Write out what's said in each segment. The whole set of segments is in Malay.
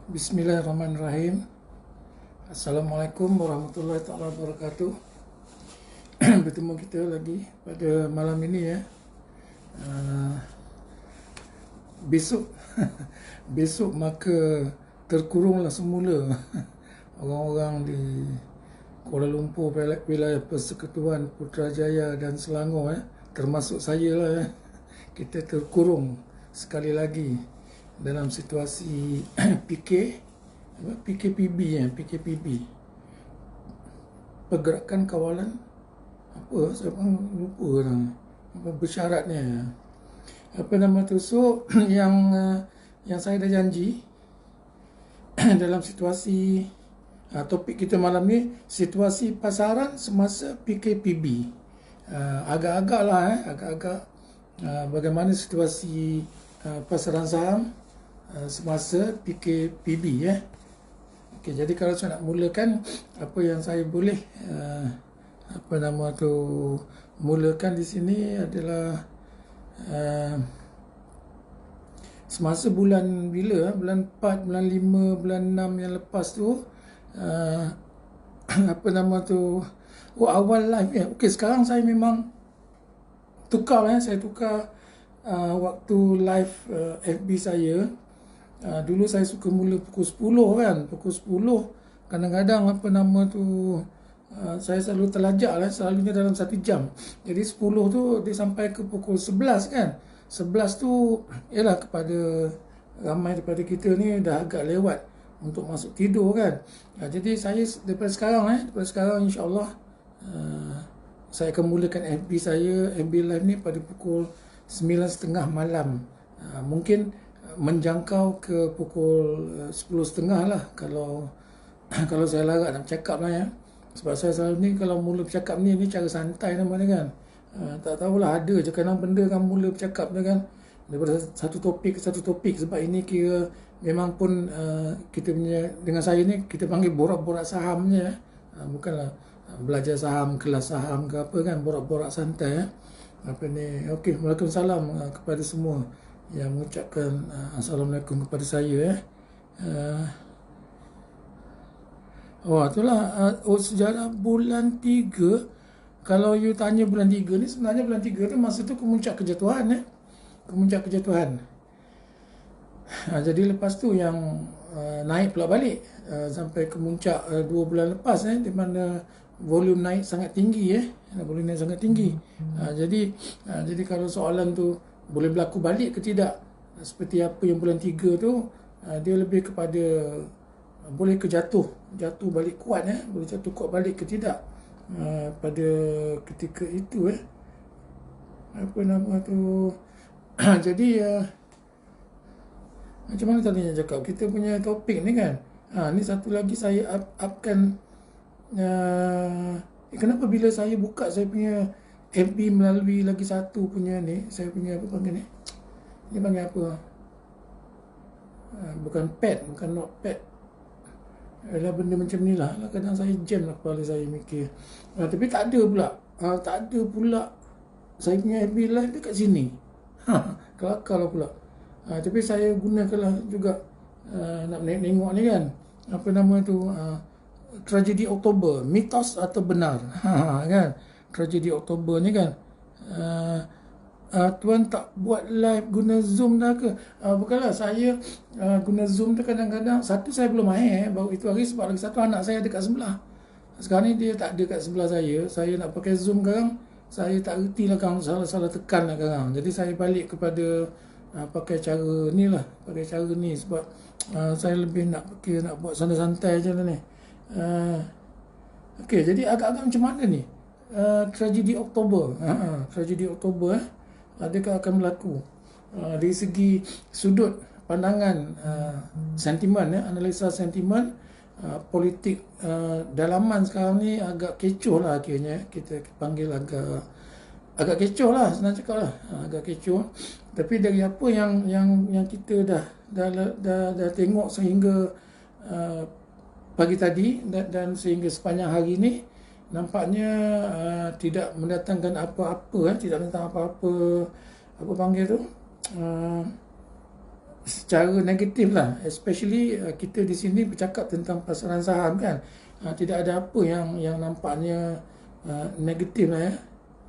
Bismillahirrahmanirrahim. Assalamualaikum warahmatullahi wabarakatuh. Bertemu kita lagi pada malam ini ya. Besok besok maka terkurunglah semula orang-orang di Kuala Lumpur, wilayah Persekutuan Putrajaya dan Selangor termasuk saya lah ya. Kita terkurung sekali lagi dalam situasi PKPB Pergerakan Kawalan saya pun lupa orang bersyaratnya nama tu. So yang saya dah janji dalam situasi topik kita malam ni, situasi pasaran semasa PKPB. Agak-agak bagaimana situasi pasaran saham semasa PKPB ya. Okey, jadi kalau saya nak mulakan, apa yang saya boleh mulakan di sini adalah semasa bulan bulan 4, bulan 5, bulan 6 yang lepas tu awal live ya. Okey, sekarang saya memang tukar saya tukar waktu live FB saya. Dulu saya suka mula pukul 10 kan. Pukul 10 kadang-kadang saya selalu terlajak selalunya dalam 1 jam. Jadi 10 tu dia sampai ke pukul 11 kan. 11 tu ialah kepada ramai daripada kita ni dah agak lewat untuk masuk tidur kan. Jadi saya daripada sekarang insya-Allah saya akan mulakan FB saya, FB live ni pada pukul 9.30 malam. Mungkin menjangkau ke pukul 10.30 lah kalau saya larat nak bercakap lah ya. Sebab saya selalu ni kalau mula bercakap ni cara santai namanya kan. Tak tahulah, ada je kadang benda kan mula bercakap dia kan daripada satu topik ke satu topik. Sebab ini kira memang pun kita punya, dengan saya ni kita panggil borak-borak sahamnya. Bukanlah belajar saham, kelas saham ke apa kan, borak-borak santai ya. Okey, Waalaikumsalam kepada semua yang mengucapkan Assalamualaikum kepada saya ya. Itulah sejarah bulan 3. Kalau you tanya bulan 3 ni, sebenarnya bulan 3 tu masa tu kemuncak kejatuhan ya. Kemuncak kejatuhan. Jadi lepas tu yang naik pula balik sampai kemuncak 2 bulan lepas di mana volume naik sangat tinggi volume naik sangat tinggi. Jadi kalau soalan tu boleh berlaku balik ke tidak seperti apa yang bulan 3 tu, dia lebih kepada boleh ke jatuh balik kuat boleh jatuh kuat balik ke tidak pada ketika itu jadi macam mana tadi nak cakap kita punya topik ni kan. Ni satu lagi saya upkan. Kenapa bila saya buka saya punya FB melalui lagi satu punya ni, saya punya apa panggil ni? Ni panggil apa? Bukan pad, bukan notepad. Adalah benda macam ni lah. Kadang saya jam lah kepala saya mikir. Tapi tak ada pula. Saya punya FB live dekat sini. Kelakar lah pula. Tapi saya gunakanlah juga nak tengok ni kan. Tragedi Oktober, mitos atau benar. Kan? Tragedi Oktober ni kan. Tuan tak buat live guna Zoom dah ke? Bukanlah, saya guna Zoom tu kadang-kadang. Satu saya belum baru itu hari, sebab lagi satu anak saya dekat sebelah. Sekarang ni dia tak ada kat sebelah saya. Saya nak pakai Zoom sekarang, saya tak reti lah kan, salah tekan lah sekarang. Jadi saya balik kepada pakai cara ni lah. Pakai cara ni sebab saya lebih nak buat santai-santai je lah ni. Okey, jadi agak-agak macam mana ni? Tragedi Oktober. Tragedi Oktober adakah akan berlaku? Dari segi sudut pandangan sentimen analisa sentimen politik dalaman sekarang ni agak kecoh lah akhirnya. Kita panggil agak kecoh lah, senang cakap lah. Agak kecoh. Tapi dari apa yang kita dah tengok sehingga pagi tadi dan sehingga sepanjang hari ni, nampaknya tidak mendatangkan apa-apa, apa panggil tu, secara negatif lah, especially kita di sini bercakap tentang pasaran saham kan. Tidak ada apa yang nampaknya negatif lah ya,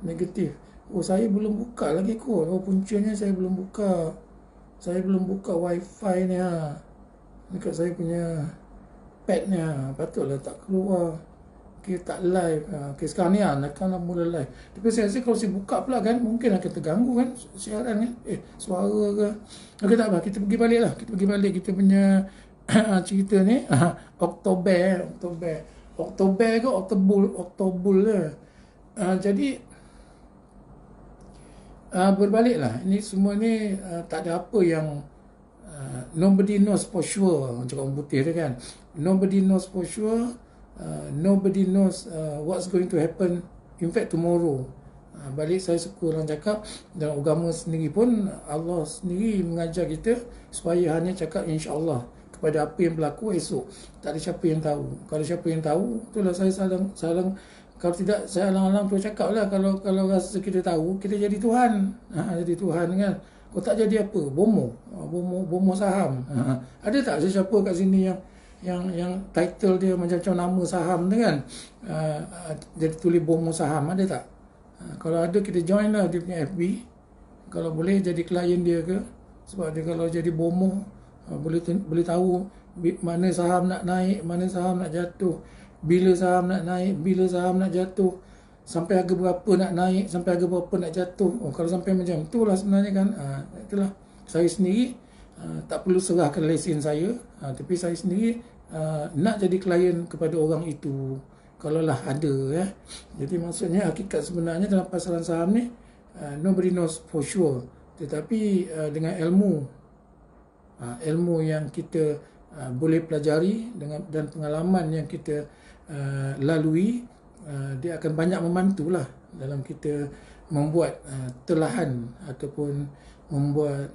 negatif. Oh, saya belum buka lagi kot. Oh, puncanya saya belum buka. Saya belum buka wifi ni dekat saya punya pad ni patutlah tak keluar. Okay, tak live. Okay, sekarang ni nak mula live. Tapi saya rasa kalau saya buka pula kan, mungkin akan terganggu kan siaran kan. Suara ke. Okay, tak apa. Kita pergi balik lah. Kita pergi balik kita punya cerita ni. Oktober ke Oktobul lah. Jadi berbalik lah. Ini semua ni tak ada apa yang nobody knows for sure. Cakap orang putih tu kan. Nobody knows for sure. Nobody knows what's going to happen in fact tomorrow. Balik saya suka orang cakap, dalam agama sendiri pun Allah sendiri mengajar kita supaya hanya cakap insya-Allah kepada apa yang berlaku esok. Tak ada siapa yang tahu. Kalau siapa yang tahu, itulah saya salang kalau tidak saya alang-alang tu cakap lah, kalau rasa kita tahu, kita jadi Tuhan. Jadi Tuhan kan. Kau tak jadi apa? Bomo saham. Ada tak sesiapa kat sini yang title dia macam nama saham tu kan, jadi tulis bomo saham, ada tak? Kalau ada, kita join lah dia punya FB, kalau boleh jadi klien dia ke, sebab dia kalau jadi bomo boleh tahu mana saham nak naik, mana saham nak jatuh, bila saham nak naik, bila saham nak jatuh, sampai harga berapa nak naik, sampai harga berapa nak jatuh. Kalau sampai macam itulah sebenarnya kan, itulah saya sendiri tak perlu serahkan lesen saya, tapi saya sendiri nak jadi klien kepada orang itu kalaulah ada ya. Jadi maksudnya hakikat sebenarnya dalam pasaran saham ni nobody knows for sure, tetapi dengan ilmu yang kita boleh pelajari dan pengalaman yang kita lalui, dia akan banyak membantulah dalam kita membuat telahan ataupun membuat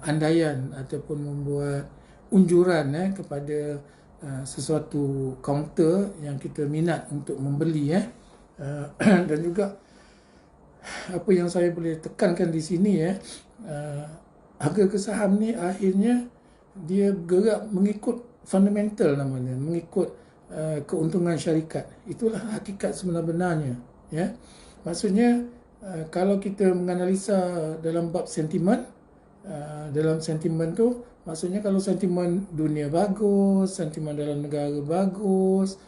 andaian ataupun membuat unjuran kepada sesuatu kaunter yang kita minat untuk membeli dan juga apa yang saya boleh tekankan di sini harga kesaham ni akhirnya dia bergerak mengikut fundamental namanya, mengikut keuntungan syarikat. Itulah hakikat sebenar-benarnya ya. Maksudnya kalau kita menganalisa dalam bab sentimen, dalam sentimen tu maksudnya kalau sentimen dunia bagus, sentimen dalam negara bagus,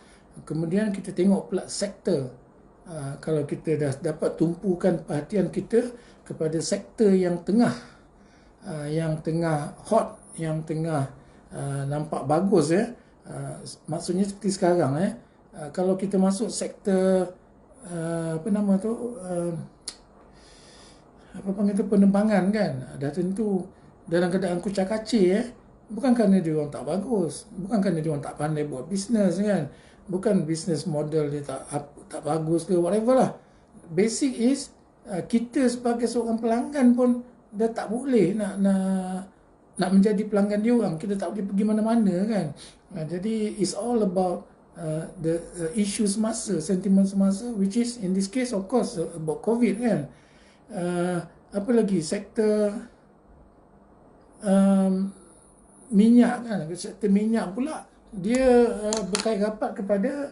kemudian kita tengok pula sektor. Kalau kita dah dapat tumpukan perhatian kita kepada sektor yang tengah hot, yang tengah nampak bagus maksudnya seperti sekarang kalau kita masuk sektor apa nama tu, apa panggil tu, penerbangan kan, dah tentu dalam keadaan kucak-kacir bukan kerana dia orang tak bagus, bukan kerana dia orang tak pandai buat bisnes kan, bukan bisnes model dia tak bagus ke whatever lah. Basic is kita sebagai seorang pelanggan pun dah tak boleh nak menjadi pelanggan dia orang, kita tak boleh pergi mana-mana kan. Jadi it's all about the issues semasa, sentimen semasa, which is in this case of course about COVID kan. Apa lagi, sektor minyak kan, sektor minyak pula dia berkait rapat kepada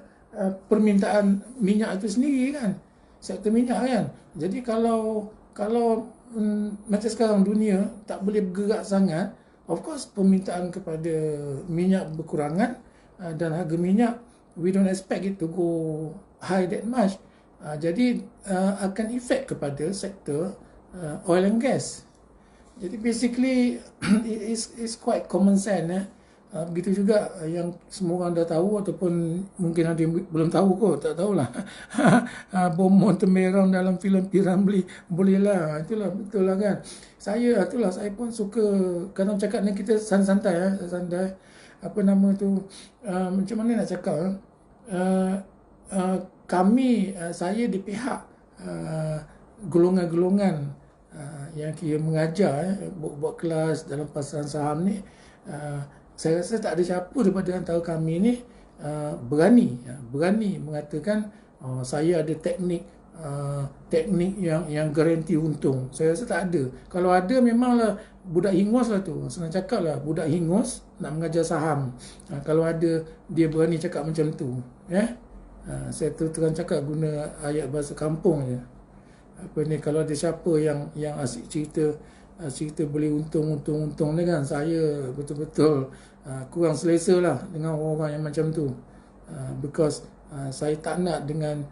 permintaan minyak itu sendiri kan, sektor minyak kan. Jadi kalau macam sekarang dunia tak boleh bergerak sangat, of course permintaan kepada minyak berkurangan dan harga minyak we don't expect it to go high that much. Jadi akan efek kepada sektor oil and gas. Jadi basically it's quite common sense begitu juga yang semua orang dah tahu ataupun mungkin ada yang belum tahu kot, tak tahulah. Bom Montemerong dalam filem Piramli bolehlah, itulah betul lah kan. Saya pun suka kadang cakap ni, kita santai apa nama tu, macam mana nak cakap, saya di pihak golongan-golongan yang kira mengajar buat kelas dalam pasaran saham ni. Saya rasa tak ada siapa daripada antara kami ni berani mengatakan saya ada teknik teknik yang garanti untung. Saya rasa tak ada. Kalau ada memanglah budak hingus lah tu. Senang cakap lah, budak hingus nak mengajar saham. Kalau ada, dia berani cakap macam tu. Saya terang cakap guna ayat bahasa kampung je. Kalau ada siapa yang asyik cerita boleh untung ni kan, saya betul-betul kurang selesa lah dengan orang yang macam tu. Because saya tak nak dengan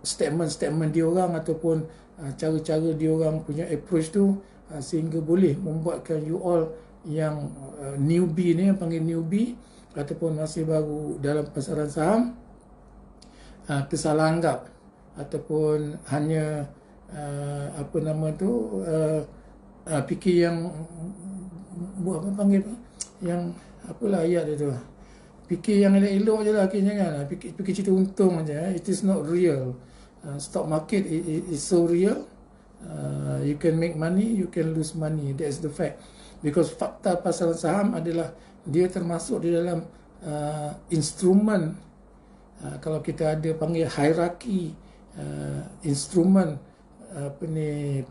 statement dia orang ataupun cara-cara dia orang punya approach tu sehingga boleh membuatkan you all yang newbie ni, yang panggil newbie ataupun masih baru dalam pasaran saham tersalah anggap ataupun hanya fikir yang buat apa panggil yang apalah ayat dia tu, fikir yang elok-elok je lah akhirnya kan, fikir cerita untung aja. It is not real. Stock market is so real. You can make money, you can lose money. That's the fact. Because fakta pasaran saham adalah dia termasuk di dalam instrumen, kalau kita ada panggil hierarki instrumen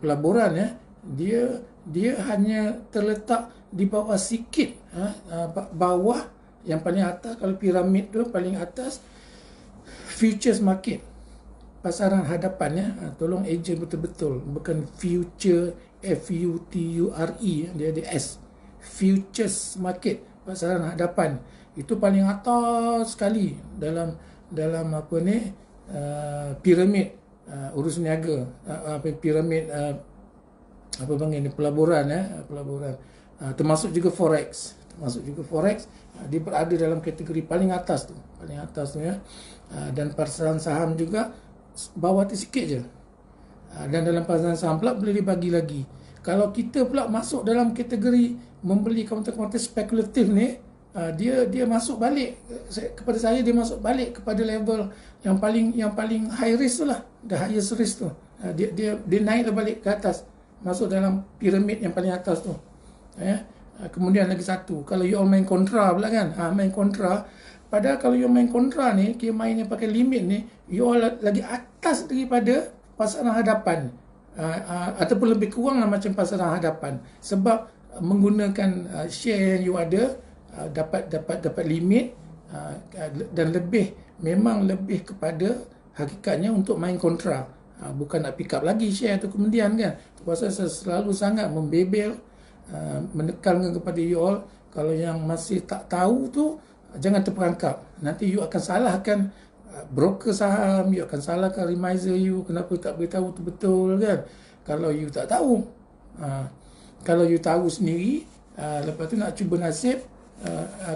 pelaburan, dia hanya terletak di bawah sikit, bawah yang paling atas. Kalau piramid tu paling atas futures market, pasaran hadapan tolong ejen betul-betul, bukan future FUTURE, dia ada S. Futures market, pasaran hadapan, itu paling atas sekali dalam piramid urus niaga, piramid pelaburan, termasuk juga forex. Dia berada dalam kategori paling atas tu ya. Dan pasaran saham juga bawah tu sikit je. Dan dalam pasaran saham pula boleh dibagi lagi. Kalau kita pula masuk dalam kategori membeli kaunter-kaunter spekulatif ni, dia masuk balik kepada saya, dia masuk balik kepada level yang paling high risk tu lah, the highest risk tu. Dia naiklah balik ke atas, masuk dalam piramid yang paling atas tu. Kemudian lagi satu, kalau you all main kontra pula kan, main kontra. Padahal kalau you main kontra ni, kira mainnya pakai limit ni, you all lagi atas daripada pasaran hadapan, ataupun lebih kurang lah macam pasaran hadapan. Sebab menggunakan share yang you ada, dapat limit, dan memang lebih kepada hakikatnya untuk main kontra, bukan nak pick up lagi share tu kemudian kan. Pasal saya selalu sangat membebel, menekankan kepada you all, kalau yang masih tak tahu tu jangan terperangkap. Nanti you akan salahkan broker saham, you akan salahkan remiser you, kenapa tak beritahu tu betul kan. Kalau you tak tahu, kalau you tahu sendiri, lepas tu nak cuba nasib,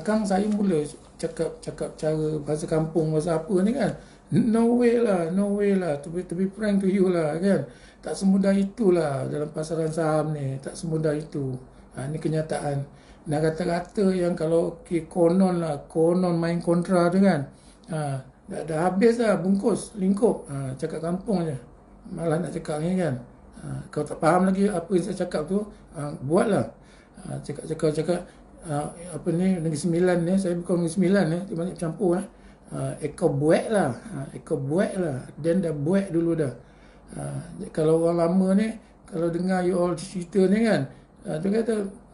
Kang saya mula cakap cara bahasa kampung, bahasa apa ni kan, no way lah, to be frank to you lah kan, tak semudah itulah dalam pasaran saham ni, tak semudah itu. Ni kenyataan. Nak kata-kata yang kalau konon main kontra tu kan, dah habis lah bungkus lingkup, cakap kampung je, malah nak cakap ni kan. Kau tak faham lagi apa yang saya cakap tu, buatlah. Cakap Negeri Sembilan ni, saya bukan Negeri Sembilan ni, dia banyak campur ekor buek lah, dan dah buek dulu dah. Kalau orang lama ni, kalau dengar you all cerita ni kan, dia kata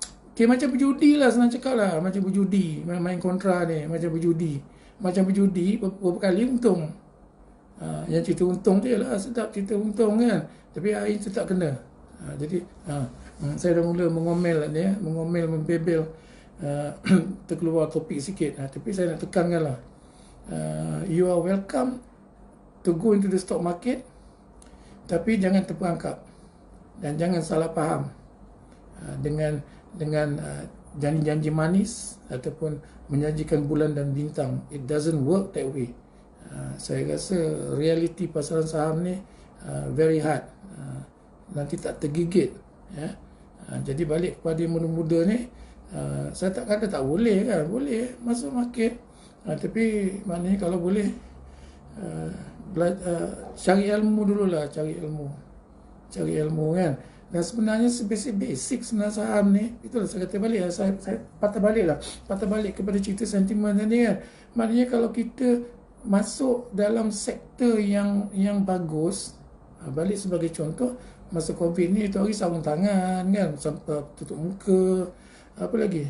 macam berjudi lah, senang cakap lah, macam berjudi, main kontra ni macam berjudi, berapa kali untung. Yang cerita untung tu ialah sedap cerita untung kan, tapi hari tu tak kena. Jadi saya dah mula mengomel ni, membebel, terkeluar topik sikit, tapi saya nak tekankan lah, you are welcome to go into the stock market, tapi jangan terperangkap dan jangan salah faham dengan janji-janji manis ataupun menjanjikan bulan dan bintang. It doesn't work that way. Saya rasa realiti pasaran saham ni very hard, nanti tak tergigit ya. Jadi balik kepada muda-muda ni, saya tak kata tak boleh kan, boleh masuk market, tapi maknanya kalau boleh cari ilmu dululah, cari ilmu kan. Dan sebenarnya basic sebenarnya saham ni, itulah saya kata balik, saya patah balik kepada cerita sentimen tadi kan. Maknanya kalau kita masuk dalam sektor yang bagus, Balik sebagai contoh, masa COVID ni tu hari sarung tangan kan, sampai tutup muka, apa lagi?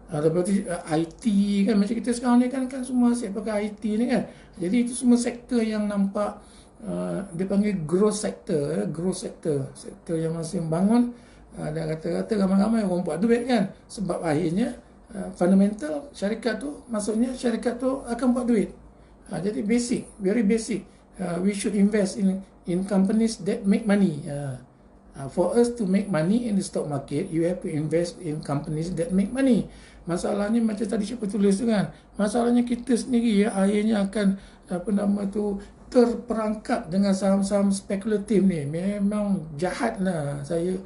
Lepas tu IT kan, macam kita sekarang ni kan semua asyik pakai IT ni kan. Jadi itu semua sektor yang nampak dia panggil growth sector, sektor yang masih membangun, dan kata-kata ramai-ramai orang buat duit kan. Sebab akhirnya fundamental syarikat tu, maksudnya syarikat tu akan buat duit. Jadi basic, very basic. We should invest in companies that make money. For us to make money in the stock market, you have to invest in companies that make money. Masalahnya macam tadi siapa tulis tu kan, masalahnya kita sendiri akhirnya akan terperangkap dengan saham-saham spekulatif ni. Memang jahat lah. Saya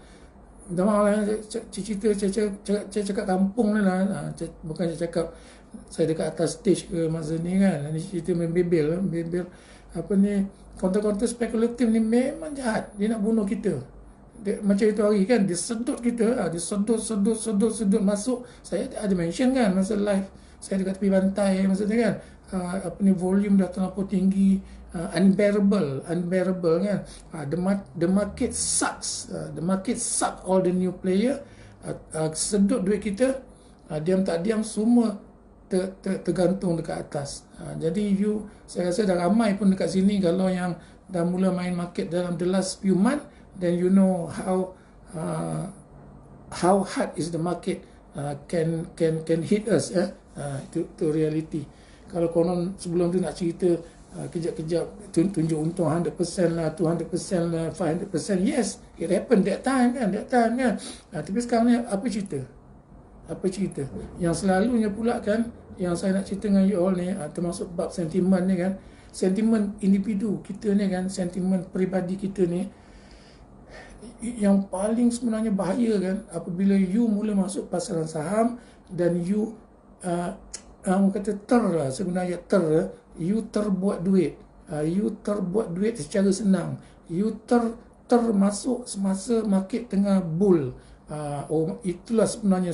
saya cakap kampung ni lah, bukan saya cakap saya dekat atas stage ke masa ni kan. Ini cerita membebel konten-konten spekulatif ni memang jahat. Dia nak bunuh kita. Macam itu hari kan, dia sedut kita, dia sedut masuk. Saya ada mention kan masa live saya dekat tepi pantai masa tu kan, volume dah terlampau tinggi, unbearable kan. The market sucks, all the new player, sedut duit kita, diam tak diam semua tergantung dekat atas. Jadi saya rasa dah ramai pun dekat sini kalau yang dah mula main market dalam the last few months, then you know how hard is the market can hit us to reality. Kalau konon sebelum tu nak cerita kejap-kejap tunjuk untung 100% lah, 200% lah, 500%, yes, it happened that time kan. Tapi sekarang ni apa cerita yang selalunya pula kan, yang saya nak cerita dengan you all ni, termasuk bab sentimen ni kan, sentimen individu kita ni kan, sentimen peribadi kita ni, yang paling sebenarnya bahaya kan, apabila you mula masuk pasaran saham dan you orang kata you terbuat duit, secara senang, you termasuk semasa market tengah bull. Itulah sebenarnya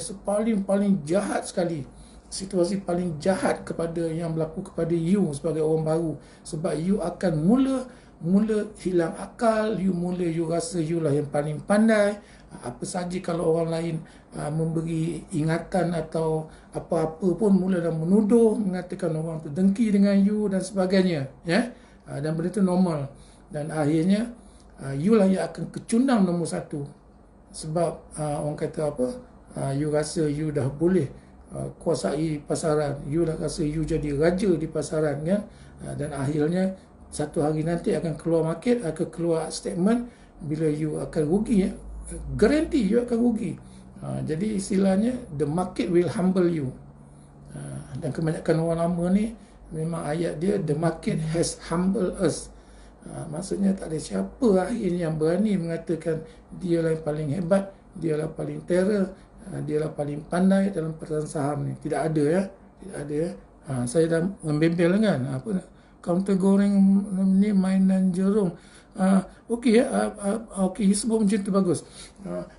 paling jahat sekali, situasi paling jahat kepada yang berlaku kepada you sebagai orang baru. Sebab you akan mula hilang akal, you rasa you lah yang paling pandai. Apa saja kalau orang lain memberi ingatan atau apa-apa pun mula dah menuduh, mengatakan orang tu dengki dengan you dan sebagainya, ya. Dan benda itu normal. Dan akhirnya you lah yang akan kecundang nombor satu. Sebab orang kata you rasa you dah boleh kuasai pasaran, you dah rasa you jadi raja di pasaran kan. Dan akhirnya satu hari nanti akan keluar market, akan keluar statement bila you akan rugi, guarantee you akan rugi. Jadi istilahnya the market will humble you. Dan kebanyakan orang lama ni memang ayat dia, the market has humbled us. Maksudnya tak ada siapa akhirnya yang berani mengatakan dia lah yang paling hebat, dia lah paling terror, dia lah paling pandai dalam pasaran saham ni. Tidak ada ya. Saya dah membebel kan, counter goreng ni mainan jerung. Okey sebut macam tu bagus.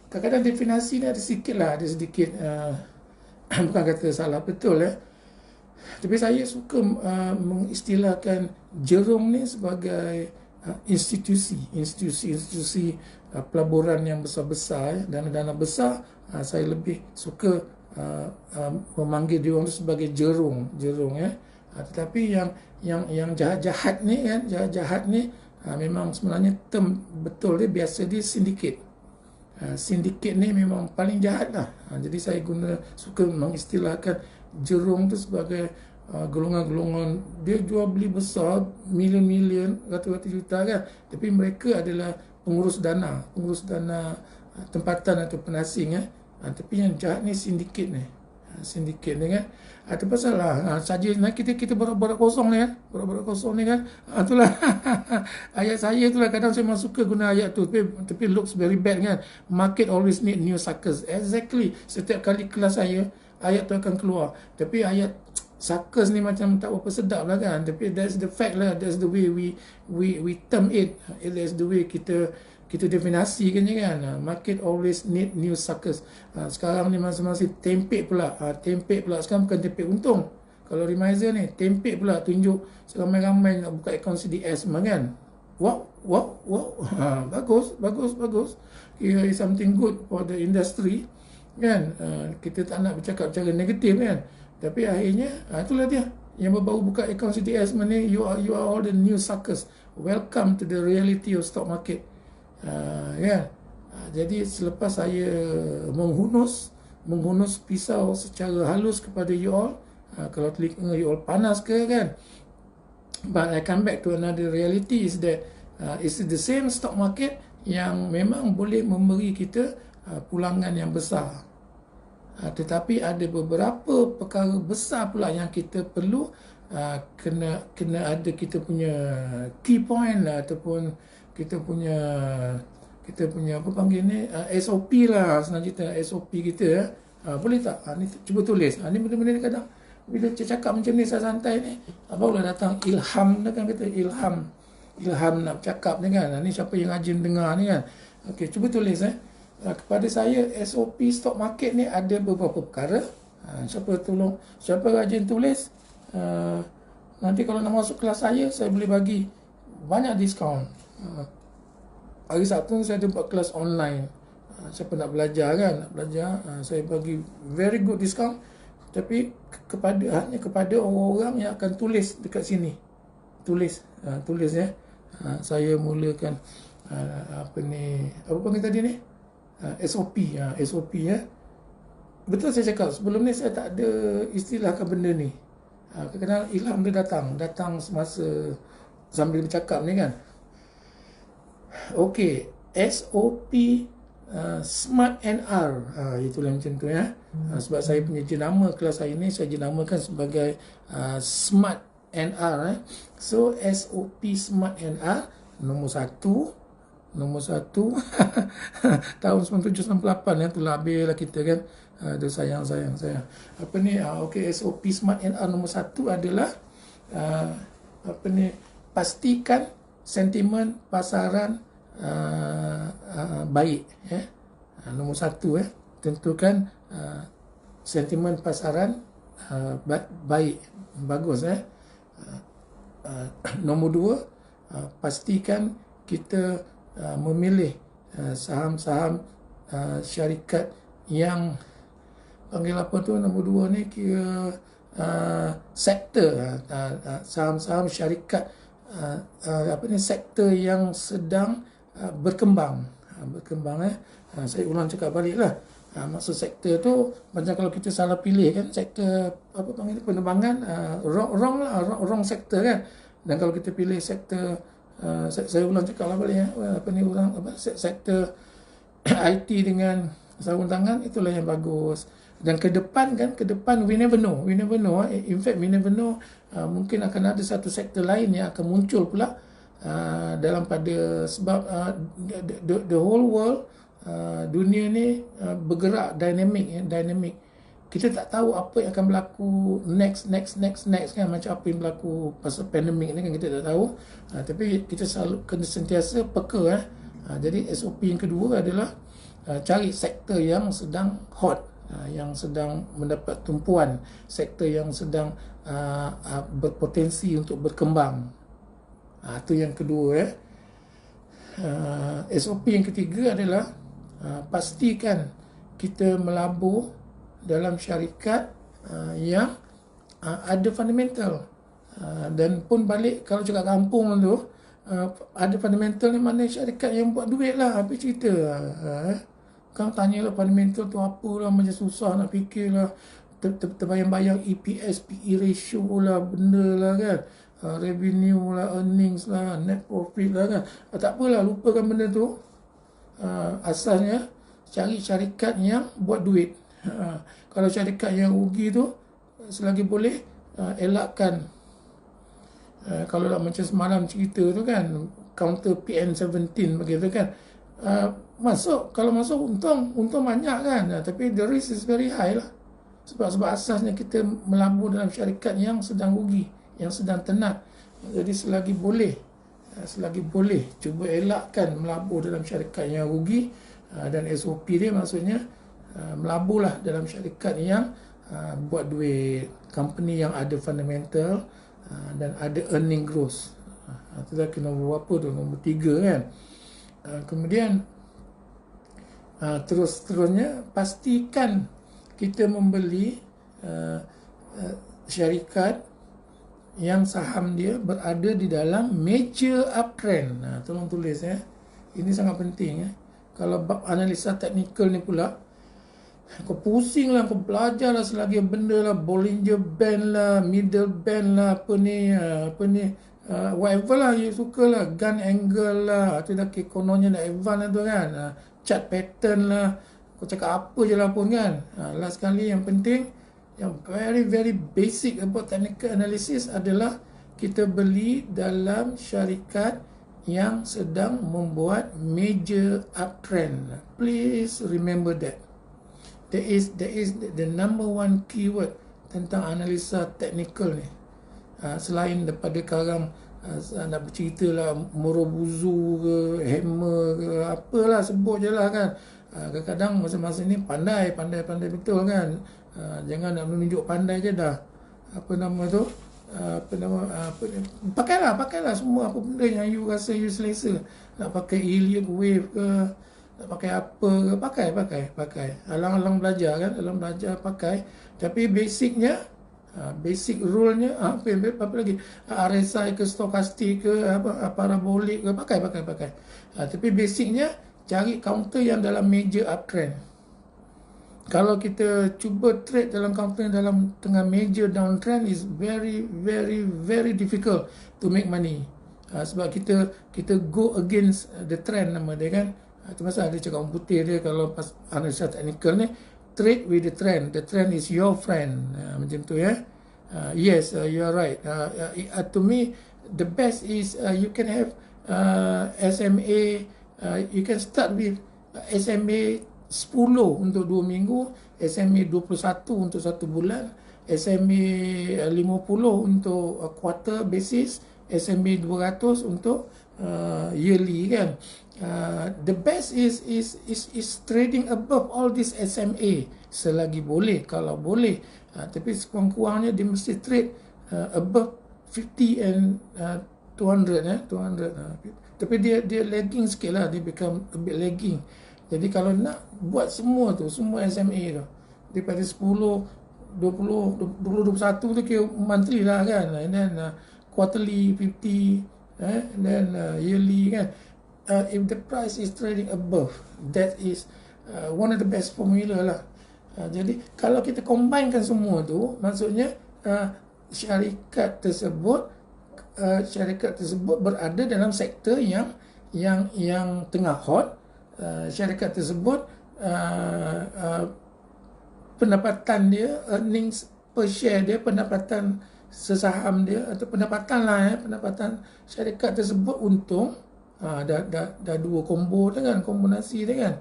Kadang-kadang definisi ni ada sedikit bukan kata salah, betul ya. Tapi saya suka mengistilahkan jerung ni sebagai institusi pelaburan yang besar-besar, dana-dana besar. Saya lebih suka memanggil dia orang tu sebagai jerung ya. Tetapi yang jahat-jahat ni memang sebenarnya term betul dia, biasa dia sindiket. Sindiket ni memang paling jahat lah. Jadi saya suka mengistilahkan jerung tu sebagai golongan-golongan, dia jual beli besar, milion-milion, ratus-ratus juta kan, tapi mereka adalah pengurus dana tempatan atau penasing tapi yang jahat ni sindiket ni kan. Itu pasal lah saja kita borak-borak kosong ni kan. Itulah ayat saya itulah, kadang saya memang suka guna ayat tu, tapi looks very bad kan. Market always need new suckers. Exactly, setiap kali kelas saya ayat tu akan keluar, tapi ayat suckers ni macam tak berapa sedap lah kan. Tapi that's the fact lah, that's the way we term it, that's the way kita definasi kan. Market always need new suckers. Sekarang ni masing-masing tempek pula. Sekarang bukan tempek untung. Kalau remiser ni tempek pula, tunjuk seramai-ramai nak buka akaun CDS semua kan. wow, wow, bagus, bagus, bagus. Here is something good for the industry, kan? Kita tak nak bercakap secara negatif, kan? Tapi akhirnya, itulah dia. Yang baru buka akaun CTS mana, you are all the new suckers. Welcome to the reality of stock market. Kan? Jadi selepas saya menghunus pisau secara halus kepada you all, kalau telinga you all panas ke, kan? But I come back to another reality is that it's the same stock market yang memang boleh memberi kita pulangan yang besar. Tetapi ada beberapa perkara besar pula yang kita perlu kena ada kita punya key point lah, ataupun kita punya apa panggil ni, SOP lah, senang cerita SOP kita. Boleh tak? Ni cuba tulis. Ni benda-benda ni kadang bila cakap macam ni santai ni, barulah datang ilham, kan kata ilham nak cakap ni, kan. Ni siapa yang rajin dengar ni, kan. Okey, cuba tulis kepada saya SOP stock market ni ada beberapa perkara. Siapa rajin tulis, nanti kalau nak masuk kelas saya boleh bagi banyak diskaun. Hari Sabtu saya ada buat kelas online. Siapa nak belajar, kan, saya bagi very good discount. Tapi hanya kepada orang-orang yang akan tulis dekat sini. Tulis ya. Saya mulakan apa panggil tadi ni? SOP ya. Betul saya cakap, sebelum ni saya tak ada istilahkan benda ni. Kadang-kadang ilham dia datang semasa sambil bercakap ni, kan. Okey, SOP Smart NR, itulah macam tu ya. Sebab saya punya jenama kelas saya ni, saya jenamakan sebagai Smart NR. So SOP Smart NR nombor satu tahun 9798 ya, itulah habislah kita, kan. Aduh, sayang. Apa ni, okey, SOP Smart NR nombor satu adalah pastikan sentimen pasaran baik ya. Nombor satu tentukan sentimen pasaran baik, bagus ya. Nombor dua, pastikan kita memilih saham-saham syarikat yang panggil apa tu, nombor dua ni kira sektor, saham-saham syarikat sektor yang sedang berkembang. Saya ulang cakap balik lah. Maksud sektor tu macam kalau kita salah pilih, kan, sektor apa panggil penerbangan, wrong sektor, kan. Dan kalau kita pilih sektor saya ulang cakap lah balik sektor IT dengan sarung tangan, itulah yang bagus. Dan ke depan we never know. In fact we never know, mungkin akan ada satu sektor lain yang akan muncul pula dalam pada sebab the whole world, dunia ni bergerak dynamic. Kita tak tahu apa yang akan berlaku next, kan, macam apa yang berlaku pasal pandemik ni, kan, kita tak tahu. Tapi kita selalu kena sentiasa peka. Jadi SOP yang kedua adalah cari sektor yang sedang hot, yang sedang mendapat tumpuan, sektor yang sedang berpotensi untuk berkembang. Itu yang kedua. SOP yang ketiga adalah pastikan kita melabur dalam syarikat yang ada fundamental. Dan pun balik, kalau cakap kampung tu, ada fundamental ni mana syarikat yang buat duit lah. Apa cerita? Kau tanyalah fundamental tu apa lah, macam susah nak fikir lah. Terbayang-bayang EPS, PE ratio lah, benda lah, kan. Revenue lah, earnings lah, net profit lah, kan. Tak apalah, lupakan benda tu. Asalnya cari syarikat yang buat duit. Kalau syarikat yang rugi tu, selagi boleh elakkan. Kalau nak macam semalam cerita tu, kan, counter PN17 begitu, kan. Kalau masuk untung banyak, kan. Tapi the risk is very high lah. Sebab asasnya kita melabur dalam syarikat yang sedang rugi, yang sedang tenat. Jadi selagi boleh cuba elakkan melabur dalam syarikat yang rugi. Dan SOP dia maksudnya melaburlah dalam syarikat yang buat duit, company yang ada fundamental dan ada earning growth. Itu dah ke nombor apa tu, nombor 3 kan. Kemudian terusnya pastikan kita membeli syarikat yang saham dia berada di dalam major uptrend. Tolong tulis ya. Ini sangat penting ya. Kalau bab analisa teknikal ni pula, kau pusing lah, kau belajar lah selagi benda lah, Bollinger Band lah, middle band lah, whatever lah you suka lah, gun angle lah, tu dah kononnya dah advance lah tu kan, chart pattern lah, kau cakap apa je lah pun kan. Last kali yang penting, yang very very basic about technical analysis adalah kita beli dalam syarikat yang sedang membuat major uptrend. Please remember that. That is the number one keyword tentang analisa teknikal ni. Selain daripada karang nak bercerita lah Murobuzu ke, Hammer ke, apalah sebut je lah kan. Kadang-kadang masa-masa ni pandai betul kan. Jangan nak menunjuk pandai je dah. Pakailah semua apa benda yang you rasa you selesa. Nak pakai Elliott Wave ke, nak pakai apa ke, pakai. Alang-alang belajar kan, dalam belajar pakai. Tapi basicnya, basic rule-nya, apa lagi, RSI ke, stokastik ke, parabolik ke, pakai. Tapi basicnya, cari counter yang dalam major uptrend. Kalau kita cuba trade dalam counter dalam tengah major downtrend is very very very difficult to make money. Sebab kita go against the trend nama dia kan. Itu pasal dia cakap orang putih dia kalau pas analisa technical ni, trade with the trend. The trend is your friend. Macam tu ya. Yes, you are right. To me, the best is you can have SMA. You can start with SMA 10 untuk 2 minggu, SMA 21 untuk 1 bulan, SMA 50 untuk quarter basis, SMA 200 untuk yearly kan. The best is trading above all this SMA selagi boleh, kalau boleh. Tapi sekurang-kurangnya dia mesti trade above 50 and 200 tapi dia lagging sikit lah, dia become a bit lagging. Jadi kalau nak buat semua SMA tu daripada 10, 20, 21 tu kira monthly lah kan, and then quarterly 50, and then yearly kan. If the price is trading above, that is one of the best formula lah. Jadi kalau kita combinekan semua tu, maksudnya syarikat tersebut berada dalam sektor yang tengah hot. Syarikat tersebut pendapatan dia, earnings per share dia, pendapatan sesaham dia atau pendapatan lah pendapatan syarikat tersebut untung. Dah dua combo tu kan, kombinasi tu kan.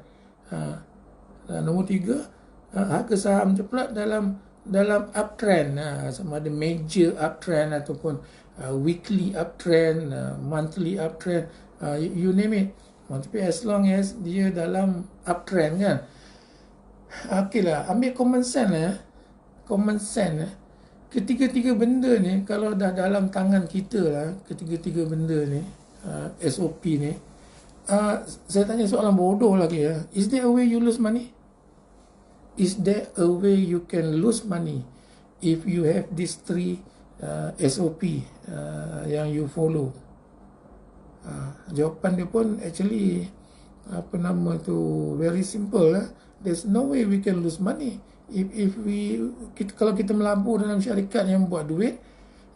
Nombor 3, harga saham je pula dalam uptrend, sama ada major uptrend ataupun weekly uptrend, monthly uptrend, you name it. Tapi as long as dia dalam uptrend kan. Okey lah, ambil common sense lah. Common sense lah. Ketiga-tiga benda ni, kalau dah dalam tangan kita lah, ketiga-tiga benda ni, SOP ni, saya tanya soalan bodoh lagi ya. Is there a way you lose money? Is there a way you can lose money if you have these 3 SOP yang you follow? Jawapan dia pun actually very simple lah. There's no way we can lose money kalau kita melabur dalam syarikat yang buat duit,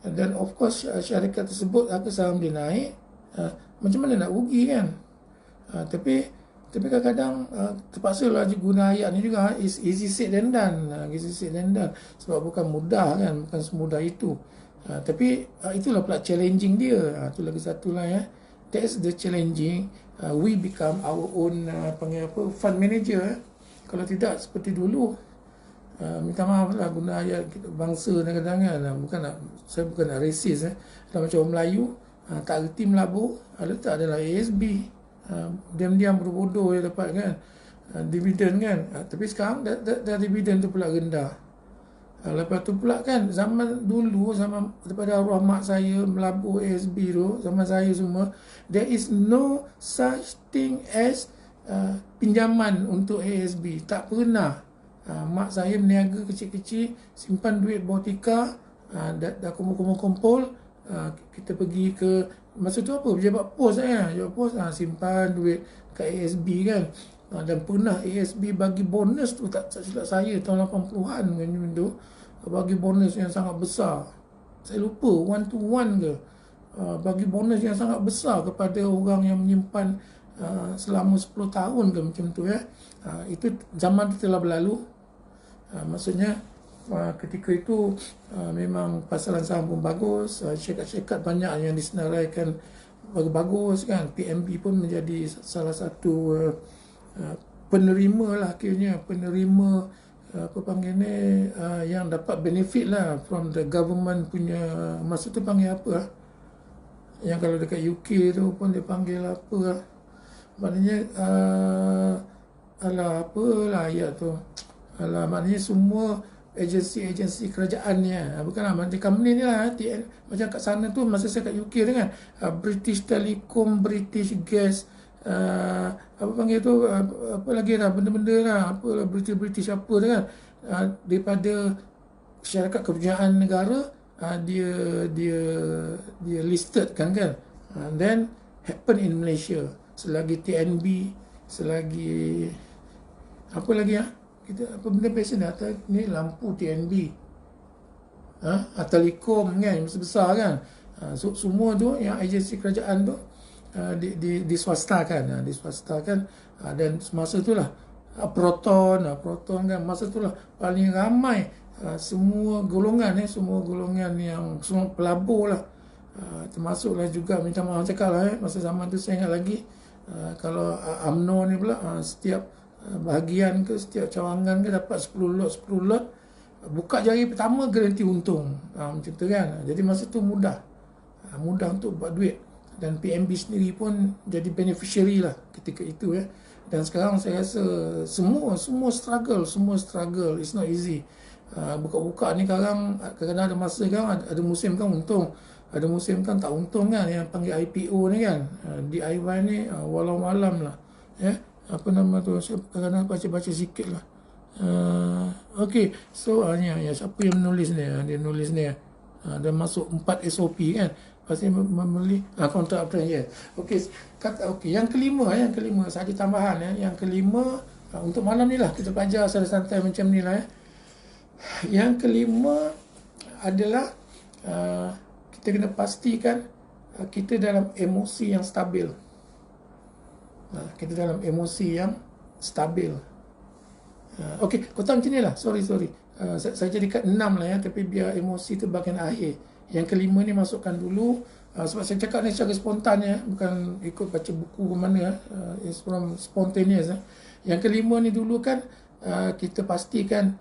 dan of course syarikat tersebut harga saham dia naik, macam mana nak rugi kan. Tapi kadang-kadang terpaksa lah guna ayat ni juga, is easy said than done. Sebab bukan mudah kan, bukan semudah itu. Tapi itulah pula challenging dia. Itu lagi satu lah ya. That's the challenging. We become our own fund manager. Kalau tidak seperti dulu, minta maaf lah guna ayat bangsa kadang-kadang kan. Saya bukan nak racist Kalau macam orang Melayu, tak reti melabur, letak adalah ASB, diam-diam berbodoh dia dapat kan, dividen kan. Tapi sekarang dah dividen tu pula rendah. Lepas tu pula kan, zaman dulu, zaman daripada arwah mak saya melabur ASB tu, zaman saya semua, there is no such thing as pinjaman untuk ASB. Tak pernah. Mak saya meniaga kecil-kecil, simpan duit bawah tikar, dah kumpul-kumpul, kita pergi ke, masa tu apa, pejabat pos pejabat pos, simpan duit kat ASB kan. Dan pernah ASB bagi bonus tu, tak silap saya, tahun 80-an macam tu, bagi bonus yang sangat besar. Saya lupa 1-to-1 ke, bagi bonus yang sangat besar kepada orang yang menyimpan selama 10 tahun ke macam tu ya. Itu zaman tu telah berlalu. Maksudnya ketika itu memang pasaran saham pun bagus, syarikat-syarikat banyak yang disenaraikan bagus-bagus kan. PNB pun menjadi salah satu penerima lah, akhirnya penerima apa panggil ni, yang dapat benefit lah from the government punya, masa tu panggil apa lah, yang kalau dekat UK tu pun dia panggil apa lah, maknanya alah apalah ayat tu, alah maknanya semua agensi-agensi kerajaan ni bukanlah macam company ni lah, macam kat sana tu masa saya kat UK tu kan, British Telecom, British Gas, apa panggil tu, apa lagi lah, benda-benda lah, apalah British apa tu kan, daripada syarikat kepunyaan negara, dia listed kan, then happen in Malaysia. Selagi TNB, selagi apa lagi kita apa benda pesen ni, lampu TNB, Telekom kan, besar-besar kan, semua tu yang agensi kerajaan tu diswastakan, dan semasa itulah Proton kan, masa itulah paling ramai semua golongan yang semua pelabur lah, termasuklah juga, minta maaf cakap lah masa zaman tu saya ingat lagi, kalau UMNO ni pula setiap bahagian ke, setiap cawangan ke dapat 10 lot, buka jari pertama garanti untung, macam tu kan. Jadi masa tu mudah untuk buat duit, dan PNB sendiri pun jadi beneficiary lah ketika itu ya. Dan sekarang saya rasa semua struggle, it's not easy. Buka-buka ni kadang-kadang ada masa kan, ada musim kan untung, ada musim kan tak untung kan, yang panggil IPO ni kan, DIY ni walau-malam lah ya. Apa nama tu, saya kadang-kadang baca-baca sikit lah. Okay, so siapa yang menulis ni, dia nulis ni, dia masuk 4 SOP kan, pasti membeli kontrak appraisal. Okey, yang kelima saya ada tambahan yang kelima, untuk malam ni lah kita belajar santai-santai macam ni lah Yang kelima adalah kita kena pastikan kita dalam emosi yang stabil. Okey, kota macam ni lah, sorry. Saya jadikan 6 lah tapi biar emosi tu bahagian akhir. Yang kelima ni masukkan dulu, sebab saya cakap ni secara spontan bukan ikut baca buku ke mana, it's from spontaneous. Yang kelima ni dulu kan, kita pastikan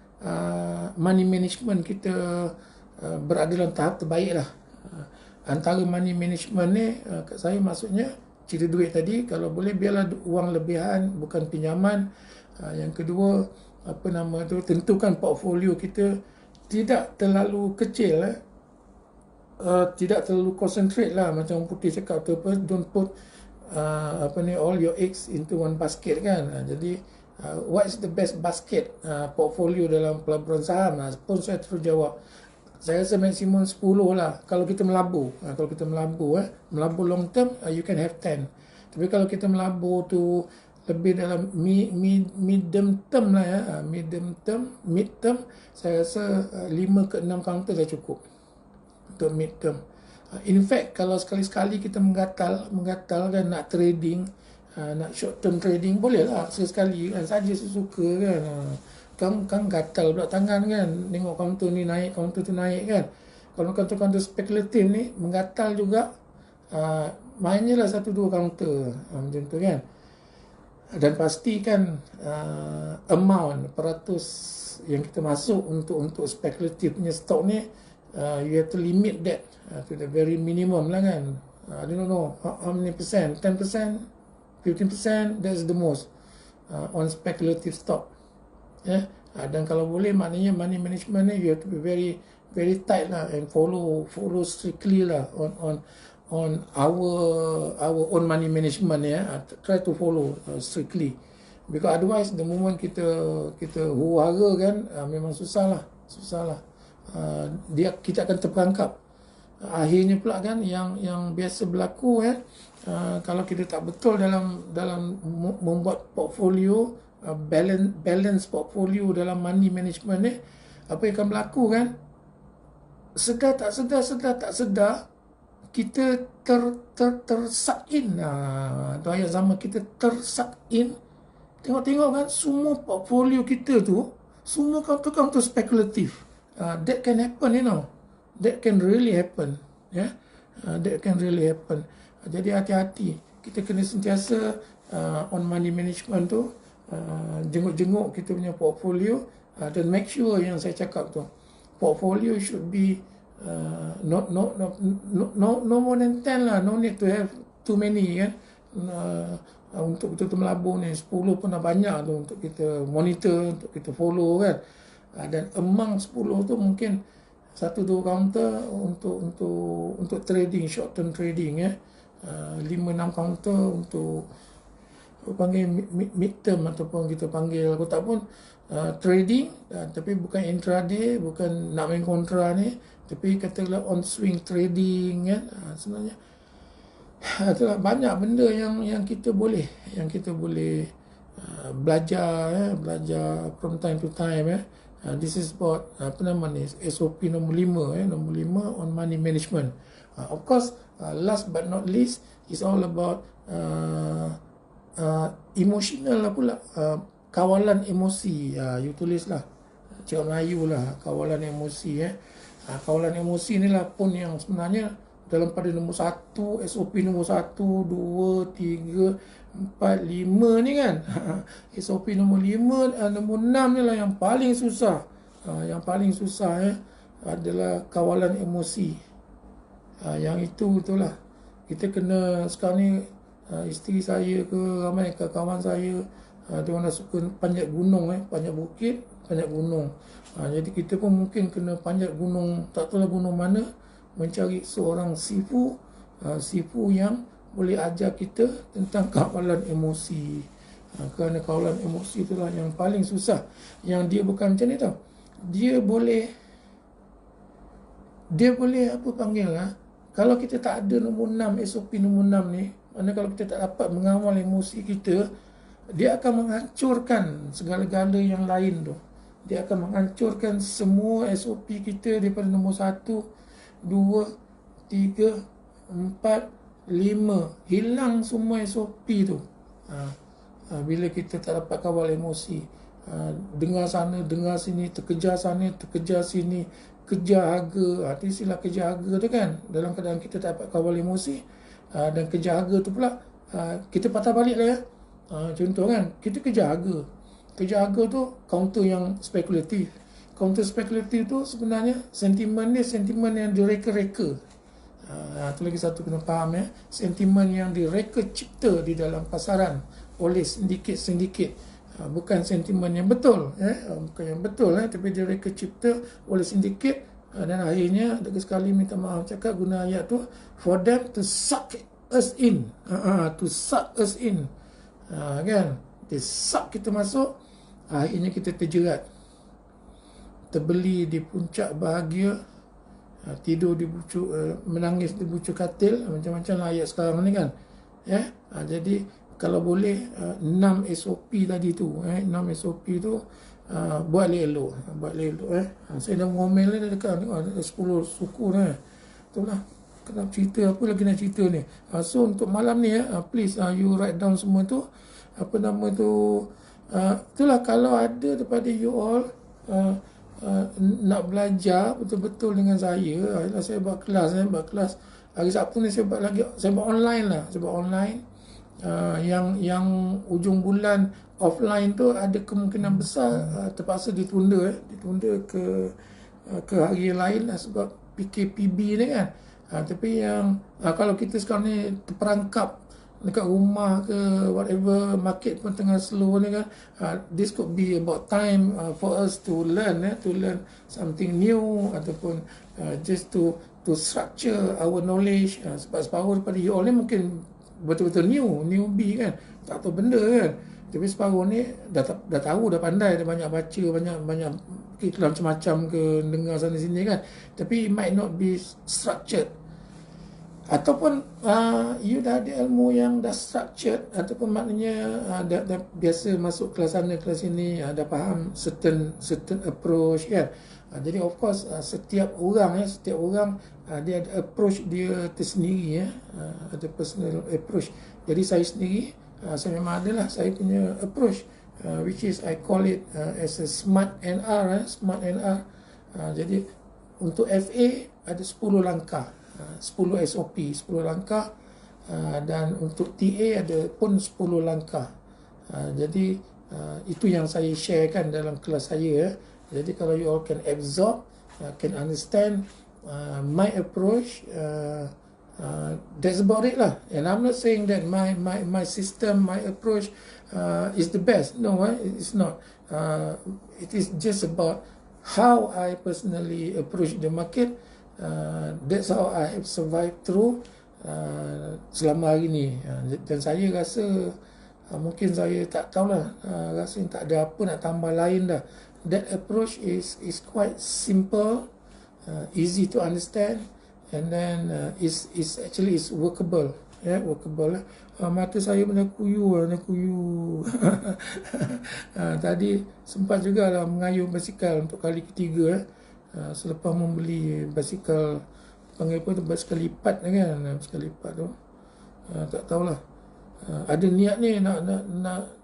money management kita berada dalam tahap terbaik lah. Antara money management ni, kat saya maksudnya cerita duit tadi, kalau boleh biarlah wang lebihan, bukan pinjaman. Yang kedua, tentukan portfolio kita tidak terlalu kecil, tidak terlalu concentrate lah, macam Putih cakap tu, don't put all your eggs into one basket kan. Jadi what is the best basket portfolio dalam pelaburan saham? Pun saya terus jawab, saya rasa maksimum 10 lah kalau kita melabur. Melabur long term, you can have 10. Tapi kalau kita melabur tu lebih dalam medium term lah mid term, saya rasa 5 ke 6 counter dah cukup untuk mid term. In fact, kalau sekali-sekali kita menggatal kan, nak trading, nak short term trading, boleh lah sekali-sekali kan, saja sesuka kan, gatal pula tangan kan, tengok counter ni naik, counter tu naik kan. Kalau counter spekulatif ni menggatal juga, mainnya lah 1-2 counter macam tu kan. Dan pastikan amount peratus yang kita masuk untuk spekulatif punya stok ni, you have to limit that to the very minimum lah kan. I don't know how many percent, 10%, 15%, that's the most on speculative stock. Dan kalau boleh, maknanya money management ni you have to be very very tight lah, and follow strictly lah on our own money management ya. Try to follow strictly, because otherwise the moment kita huru-hara kan, memang susah lah. Kita akan terperangkap. Akhirnya pula kan yang biasa berlaku kalau kita tak betul dalam membuat portfolio, balance portfolio dalam money management ni, apa yang akan berlaku kan, sedar tak sedar kita tersuck in. Tu ayat zaman, kita tersuck in. Tengok kan, semua portfolio kita tu semua counter spekulatif. That can happen, that can really happen, that can really happen. Jadi hati-hati, kita kena sentiasa on money management tu, jenguk kita punya portfolio, dan make sure yang saya cakap tu, portfolio should be no more than 10 lah. No need to have too many kan. Untuk betul-betul melabur ni 10 pun dah banyak tu untuk kita monitor, untuk kita follow kan. Dan among 10 tu mungkin 1-2 counter untuk trading, short term trading 5-6 counter untuk panggil mid term, ataupun kita panggil aku tak pun trading, tapi bukan intraday, bukan nak main kontra ni, tapi katakanlah on swing trading kan. Sebenarnya itulah banyak benda yang kita boleh belajar from time to time. This is about SOP nombor 5 nombor 5 on money management. Of course, last but not least is all about emotional lah pula, kawalan emosi. You tulis lah, cakap Melayu lah, kawalan emosi. Kawalan emosi ni lah pun yang sebenarnya dalam pada nombor 1, SOP nombor 1, 2, 3, 4, 5 ni kan. SOP nombor 5, nombor 6 ni lah yang paling susah. Yang paling susah adalah kawalan emosi. Yang itulah kita kena sekarang ni, isteri saya ke ramai kawan saya, dia orang dah suka panjat gunung, panjat bukit, panjat gunung. Jadi kita pun mungkin kena panjat gunung, tak tahu lah gunung mana, mencari seorang sifu yang boleh ajar kita tentang kawalan emosi. Kerana kawalan emosi itulah yang paling susah. Yang dia bukan macam ni tau, dia boleh apa panggil kalau kita tak ada nombor 6, SOP nombor 6 ni, mana kalau kita tak dapat mengawal emosi kita, dia akan menghancurkan segala-gala yang lain tu. Dia akan menghancurkan semua SOP kita daripada nombor 1, 2, 3, 4, 5. Hilang semua SOP tu. Bila kita tak dapat kawal emosi. Dengar sana, dengar sini, terkejar sana, terkejar sini, kejar harga. Itu istilah kejar harga tu kan. Dalam keadaan kita tak dapat kawal emosi, dan kejar harga tu pula, kita patah balik lah contoh kan, kita kejar harga. Kejar harga tu counter yang spekulatif. Counter spekulatif tu sebenarnya sentimen dia sentimen yang direka-reka. Itu lagi satu kena faham sentimen yang direka cipta di dalam pasaran oleh sindiket. Bukan sentimen yang betul, bukan yang betul, tapi direka cipta oleh sindiket. Dan akhirnya dekat sekali minta maaf cakap guna ayat tu, for them to suck us in, kan, they suck kita masuk, akhirnya kita terjerat, terbeli di puncak bahagia, tidur di bucuk, menangis di bucuk katil, macam-macam lah ayat sekarang ni kan. Jadi kalau boleh 6 SOP tadi tu, 6 SOP tu buat elok. Saya dah ngomel dah dekat 10 suku dah. Itulah kenapa cerita, apa lagi nak cerita ni. So untuk malam ni please you write down semua tu. Apa nama tu, itulah kalau ada daripada you all nak belajar betul-betul dengan saya. Saya buat kelas hari Sabtu ni saya buat online lah. Saya buat online. Yang ujung bulan offline tu ada kemungkinan besar terpaksa ditunda ke hari lain lah, sebab PKPB ni kan. Tapi yang kalau kita sekarang ni terperangkap dekat rumah ke whatever, market pun tengah slow ni kan. This could be about time for us to learn something new, ataupun just to structure our knowledge. Sebab separuh daripada you all ni mungkin betul-betul newbie kan, tak tahu benda kan. Tapi separuh ni dah tahu, dah pandai, dah banyak baca, banyak iklan macam-macam ke, dengar sana sini kan. Tapi it might not be structured. Ataupun you dah ada ilmu yang dah structured, ataupun maknanya dah biasa masuk kelas sana kelas sini, dah faham certain approach kan. Jadi of course setiap orang dia ada approach dia tersendiri ada personal approach. Jadi saya sendiri saya memang adalah saya punya approach, which is I call it as a SMART NR. Jadi untuk FA ada 10 langkah, 10 SOP, 10 langkah, dan untuk TA ada pun 10 langkah. Jadi itu yang saya sharekan dalam kelas saya. Jadi kalau you all can absorb, can understand my approach, that's about it lah. And I'm not saying that my system, my approach is the best. No, it's not. It is just about how I personally approach the market. That's how I have survived through selama hari ni. Dan saya rasa mungkin saya tak tahulah, rasa tak ada apa nak tambah lain dah. That approach is quite simple, easy to understand, and then is actually is workable. Workable lah. Mata saya benda kuyu. Tadi sempat juga lah mengayuh basikal untuk kali ketiga selepas membeli basikal, panggil apa tu, basikal lipat kan, basikal lipat tu. Tak tahulah. Ada niat ni nak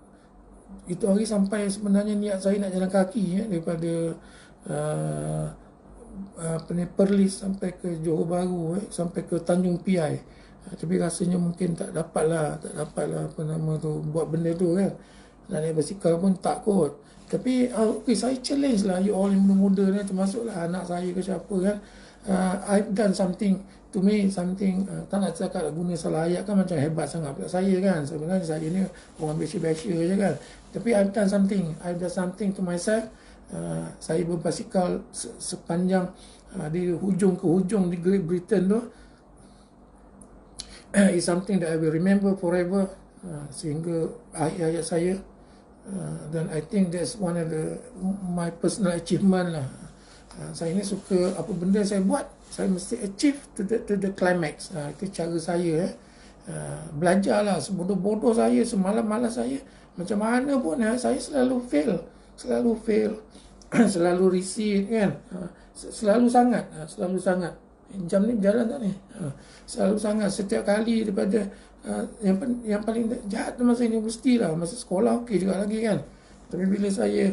itu hari sampai sebenarnya niat saya nak jalan kaki daripada Perlis sampai ke Johor Bahru, sampai ke Tanjung Piai. Tapi rasanya mungkin tak dapatlah apa nama tu, buat benda tu kan. Nak naik basikal pun tak kot. Tapi okay, saya challenge lah you all yang muda-muda ni, termasuklah anak saya ke siapa kan. I've done something, to me something, tak nak cakap guna salah ayat kan macam hebat sangat pula saya kan. Sebenarnya saya ni orang biasa-biasa je kan. Tapi I've done something to myself. Saya berbasikal sepanjang di hujung ke hujung di Great Britain tu. Is something that I will remember forever, sehingga akhir hayat saya. Dan I think that's one of my personal achievement lah. Saya ni suka apa benda saya buat, saya mesti achieve to the climax. Itu cara saya. Belajarlah sebodoh-bodoh saya, semalam-malas saya, macam mana pun saya selalu fail. Selalu receive kan. Selalu sangat. Jam ni berjalan tak ni? Selalu sangat. Setiap kali daripada yang paling jahat masa universiti lah, masa sekolah okey juga lagi kan. Tapi bila saya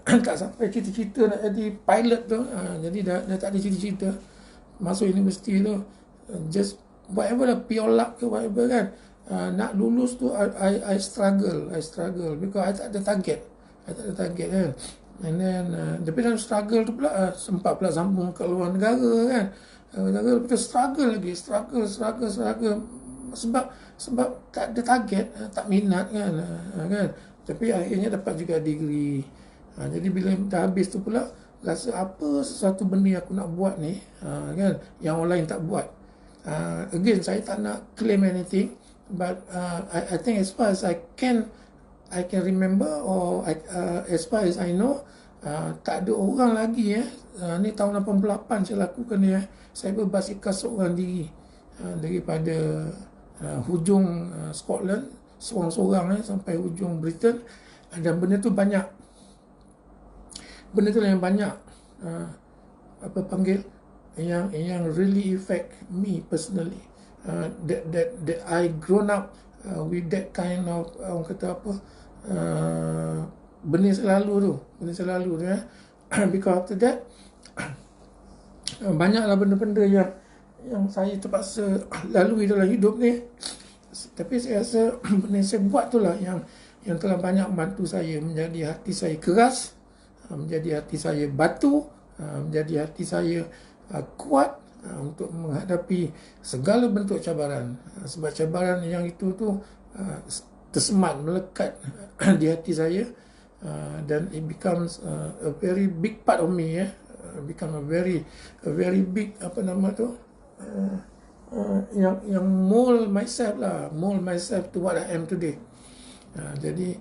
tak sampai cita-cita nak jadi pilot tu, jadi dah tak ada cita-cita masuk universiti tu, just whatever lah, pure luck ke whatever kan. Nak lulus tu I struggle because I tak ada target kan. And then tapi dalam struggle tu pula sempat pula sambung ke luar negara kan. Lepas tu struggle sebab tak ada target, tak minat kan. Tapi akhirnya dapat juga degree. Jadi bila dah habis tu pula rasa apa sesuatu benda yang aku nak buat ni kan, yang orang lain tak buat. Again, saya tak nak claim anything, but I think as far as I can remember, or as far as I know, tak ada orang lagi ni tahun 88 saya lakukan ni. Saya berbasikal seorang diri daripada hujung Scotland seorang-seorang sampai hujung Britain. Dan benda tu yang banyak apa panggil, yang really affect me personally, that I grown up with that kind of orang kata apa, benda selalu tu because after that banyaklah benda-benda yang saya terpaksa lalui dalam hidup ni. Tapi saya rasa benda yang saya buat itulah yang telah banyak membantu saya menjadi hati saya keras, menjadi hati saya batu, menjadi hati saya kuat, untuk menghadapi segala bentuk cabaran. Sebab cabaran yang itu tu tersemat, melekat di hati saya, dan it becomes a very big part of me, become a very big, apa nama tu, yang mold myself to what I am today. Jadi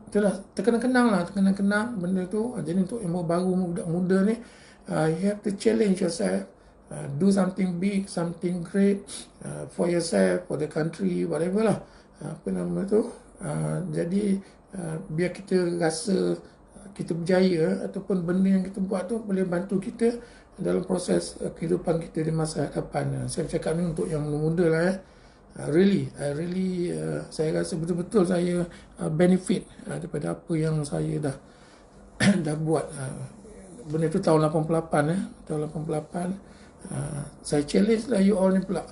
itulah, terkenang-kenang benda tu. Jadi untuk yang baru muda ni, you have to challenge yourself, do something big, something great, for yourself, for the country, whatever lah, apa nama tu. Jadi biar kita rasa kita berjaya, ataupun benda yang kita buat tu boleh bantu kita dalam proses kehidupan kita di masa hadapan. Saya cakap ni untuk yang muda lah, really saya rasa betul-betul saya benefit daripada apa yang saya dah dah buat. Benda tu tahun 88, tahun 88. Saya challenge lah you all ni pula,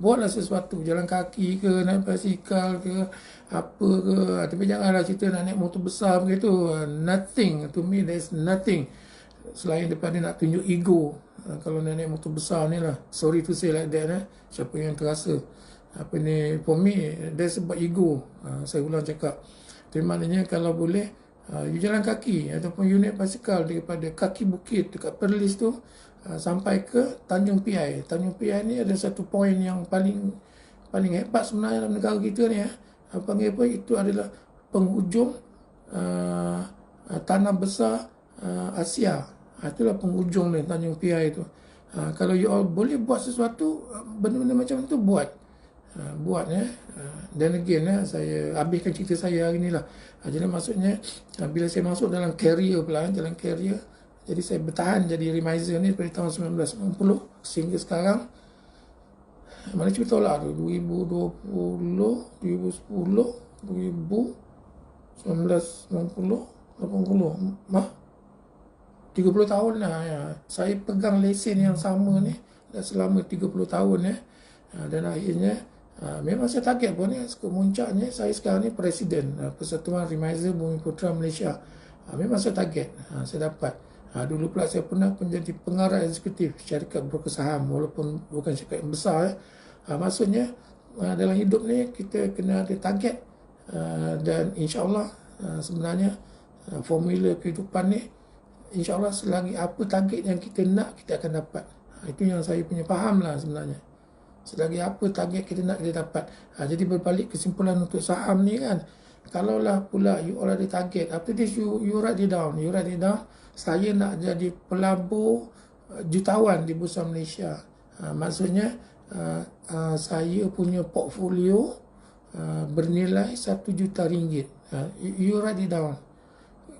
buatlah sesuatu, jalan kaki ke, naik basikal ke, apa ke. Tapi janganlah cerita nak naik motor besar begitu. Nothing, to me there's nothing selain daripada nak tunjuk ego. Kalau nak naik motor besar ni lah, sorry to say like that, siapa yang terasa apa ni, for me that's about ego. Saya ulang cakap, jadi maknanya kalau boleh, you jalan kaki ataupun you naik basikal daripada kaki bukit dekat Perlis tu sampai ke Tanjung Piai. Tanjung Piai ni ada satu poin yang paling hebat sebenarnya dalam negara kita ni, panggil apa, itu adalah penghujung tanah besar Asia. Itulah penghujung ni, Tanjung Piai tu. Kalau you all boleh buat sesuatu, benda-benda macam tu buat. Dan again, saya habiskan cerita saya hari ni lah. Jadi maksudnya, bila saya masuk dalam career pula, dalam career, jadi saya bertahan jadi remiser ni dari tahun 1990 sehingga sekarang. Mana cerita lah tu, 2020, 2010, 1990, 80, 30 tahun lah ya. Saya pegang lesen yang sama ni dah selama 30 tahun ya. Dan akhirnya memang saya target pun ni, kemuncaknya saya sekarang ni Presiden Persatuan Remiser Bumiputera Malaysia. Memang saya target, saya dapat. Dulu pula saya pernah menjadi pengarah eksekutif syarikat broker saham, walaupun bukan syarikat yang besar. Maksudnya dalam hidup ni kita kena ada target, dan insyaAllah sebenarnya formula kehidupan ni, insyaAllah selagi apa target yang kita nak, kita akan dapat. Itu yang saya punya faham lah sebenarnya. Selagi apa target kita nak, kita dapat. Jadi berbalik kesimpulan untuk saham ni kan, kalaulah pula you all ada target, after this you write it down. Saya nak jadi pelabur jutawan di Bursa Malaysia. Maksudnya saya punya portfolio bernilai 1 juta ringgit. You write it down.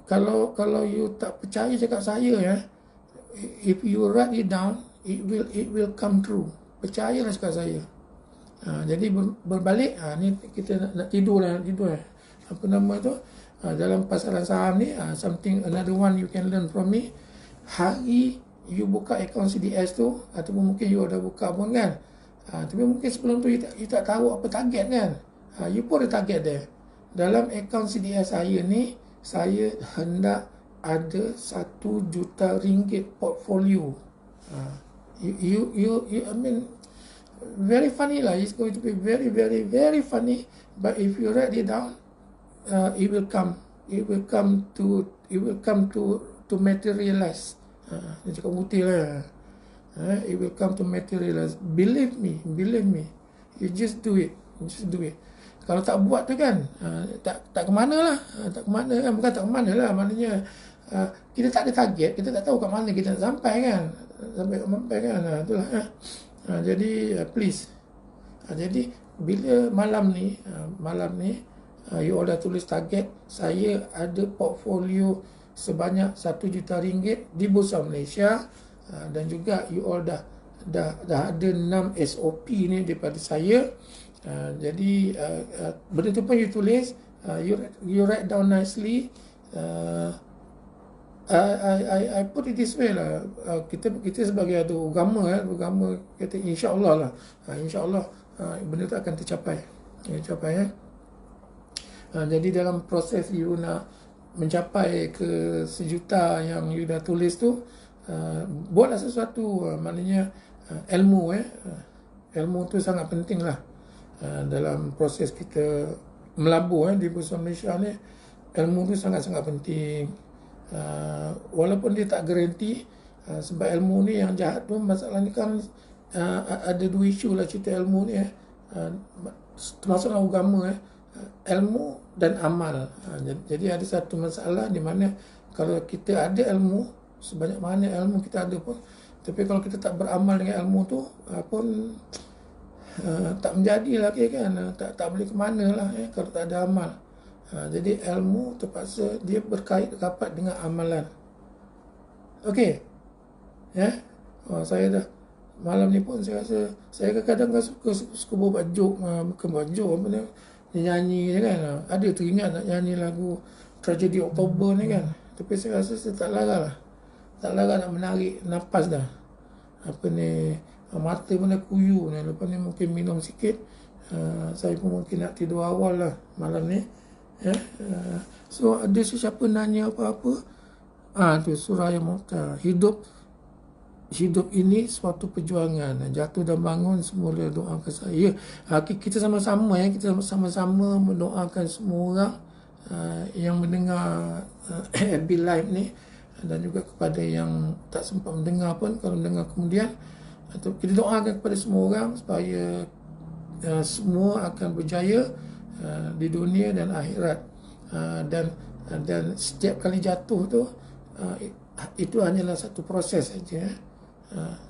Kalau you tak percaya cakap saya ya, if you write it down, it will come true. Percayalah cakap saya. Jadi berbalik, ni kita nak tidur. Apa nama tu? Dalam pasaran saham ni, another one you can learn from me. Hari you buka akaun CDS tu, ataupun mungkin you dah buka pun kan, tapi mungkin sebelum tu you tak tahu apa target kan. You put the target there. Dalam akaun CDS saya ni, saya hendak ada 1 juta ringgit portfolio. You I mean, very funny lah. It's going to be very, very, very funny. But if you write it down, it will come to materialize. Dia cakap putih lah. It will come to materialize. Believe me. You just do it. Kalau tak buat tu kan, tak ke mana lah. Bukan tak ke mana lah. Maknanya kita tak ada target, kita tak tahu kat mana kita nak sampai kan. Itulah. Jadi please. Jadi bila malam ni you all dah tulis target, saya ada portfolio sebanyak 1 juta ringgit di Bursa Malaysia, dan juga you all dah ada 6 SOP ni daripada saya. Jadi benda tu pun you tulis, you write down nicely. I put it this way lah. Kita sebagai ada agama kata insya-Allah lah. InsyaAllah benda tu akan tercapai. Jadi dalam proses you nak mencapai ke 1 juta yang you dah tulis tu, buatlah sesuatu, maknanya ilmu ilmu tu sangat penting lah dalam proses kita melabur di Bursa Malaysia ni. Ilmu tu sangat-sangat penting, walaupun dia tak garanti, sebab ilmu ni yang jahat tu, masalah ni kan ada dua isu lah cerita ilmu ni termasuk agama ilmu dan amal. Jadi ada satu masalah di mana kalau kita ada ilmu, sebanyak mana ilmu kita ada pun, tapi kalau kita tak beramal dengan ilmu tu pun tak menjadi lagi kan, tak boleh ke mana lah kalau tak ada amal. Jadi ilmu terpaksa dia berkait rapat dengan amalan. Okey, saya dah malam ni pun saya rasa saya kadang-kadang suka buat joke, bukan buat joke apa ni, nyanyi kan. Ada teringat nak nyanyi lagu Tragedi Oktober ni kan, tapi saya rasa saya tak larang nak menarik nafas dah. Mata pun dah kuyu ni. Lepas ni mungkin minum sikit, saya pun mungkin nak tidur awal lah malam ni. So ada sesiapa nanya apa-apa, tu Suraya Mokhtar, hidup ini suatu perjuangan, jatuh dan bangun semula doakan saya. Kita sama-sama kita sama-sama mendoakan semua orang yang mendengar FB Live ni, dan juga kepada yang tak sempat mendengar pun, kalau mendengar kemudian, kita doakan kepada semua orang supaya semua akan berjaya di dunia dan akhirat. Dan setiap kali jatuh tu, itu hanyalah satu proses saja.